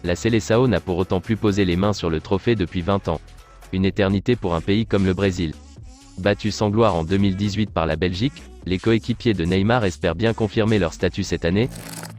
La Seleção n'a pour autant plus posé les mains sur le trophée depuis 20 ans. Une éternité pour un pays comme le Brésil. Battus sans gloire en 2018 par la Belgique, les coéquipiers de Neymar espèrent bien confirmer leur statut cette année.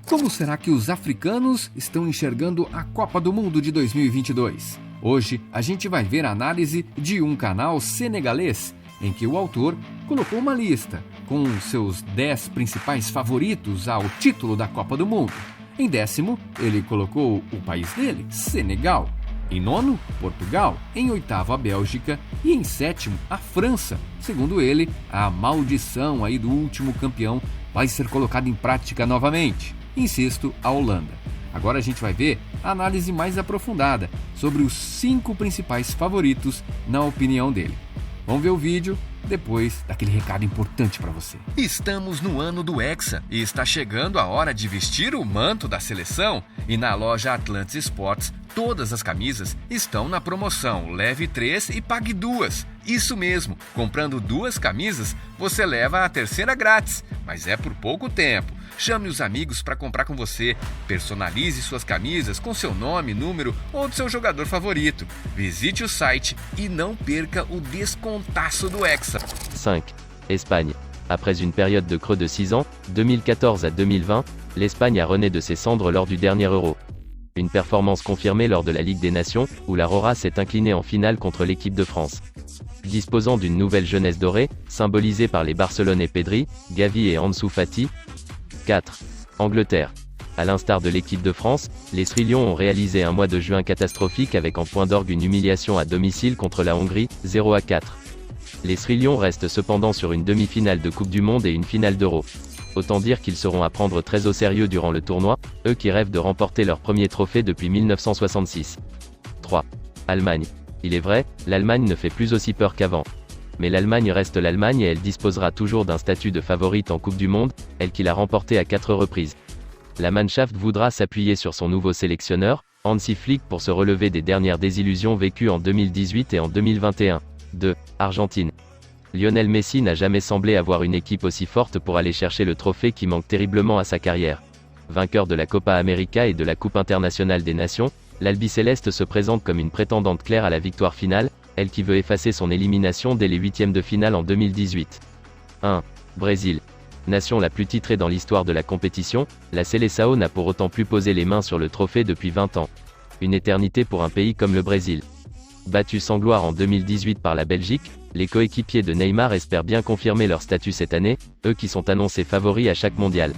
Como será que os africanos estão enxergando a Copa do Mundo de 2022? Hoje, a gente vai ver a análise de um canal senegalês, em que o autor colocou uma lista com seus 10 principais favoritos ao título da Copa do Mundo. Em 10º, ele colocou o país dele, Senegal. Em 9º, Portugal. Em 8º, a Bélgica. E em 7º, a França. Segundo ele, a maldição aí do último campeão vai ser colocada em prática novamente. Em 6º, a Holanda. Agora a gente vai ver a análise mais aprofundada sobre os 5 principais favoritos na opinião dele. Vamos ver o vídeo depois daquele recado importante para você. Estamos no ano do Hexa e está chegando a hora de vestir o manto da seleção. E na loja Atlantis Sports, todas as camisas estão na promoção. Leve 3 e pague 2. Isso mesmo, comprando 2 camisas, você leva a terceira grátis, mas é por pouco tempo. Chame os amigos para comprar com você. Personalize suas camisas com seu nome, número ou do seu jogador favorito. Visite o site e não perca o descontaço do Hexa. 5. Espagne. Après une période de creux de 6 ans, 2014 à 2020, l'Espagne a rené de ses cendres lors du dernier Euro. Une performance confirmée lors de la Ligue des Nations, où la Rora s'est inclinée en finale contre l'équipe de France. Disposant d'une nouvelle jeunesse dorée, symbolisée par les Barcelone et Pedri, Gavi et Ansu Fati. 4. Angleterre. À l'instar de l'équipe de France, les Sri Lions ont réalisé un mois de juin catastrophique avec en point d'orgue une humiliation à domicile contre la Hongrie, 0-4. Les Sri Lions restent cependant sur une demi-finale de Coupe du Monde et une finale d'Euro. Autant dire qu'ils seront à prendre très au sérieux durant le tournoi, eux qui rêvent de remporter leur premier trophée depuis 1966. 3. Allemagne. Il est vrai, l'Allemagne ne fait plus aussi peur qu'avant. Mais l'Allemagne reste l'Allemagne et elle disposera toujours d'un statut de favorite en Coupe du Monde, elle qui l'a remporté à 4 reprises. La Mannschaft voudra s'appuyer sur son nouveau sélectionneur, Hansi Flick, pour se relever des dernières désillusions vécues en 2018 et en 2021. 2. Argentine. Lionel Messi n'a jamais semblé avoir une équipe aussi forte pour aller chercher le trophée qui manque terriblement à sa carrière. Vainqueur de la Copa América et de la Coupe internationale des nations, l'Albiceleste se présente comme une prétendante claire à la victoire finale, elle qui veut effacer son élimination dès les 8e de finale en 2018. 1. Brésil. Nation la plus titrée dans l'histoire de la compétition, la Seleção n'a pour autant plus posé les mains sur le trophée depuis 20 ans. Une éternité pour un pays comme le Brésil. Battus sans gloire en 2018 par la Belgique, les coéquipiers de Neymar espèrent bien confirmer leur statut cette année, eux qui sont annoncés favoris à chaque mondial.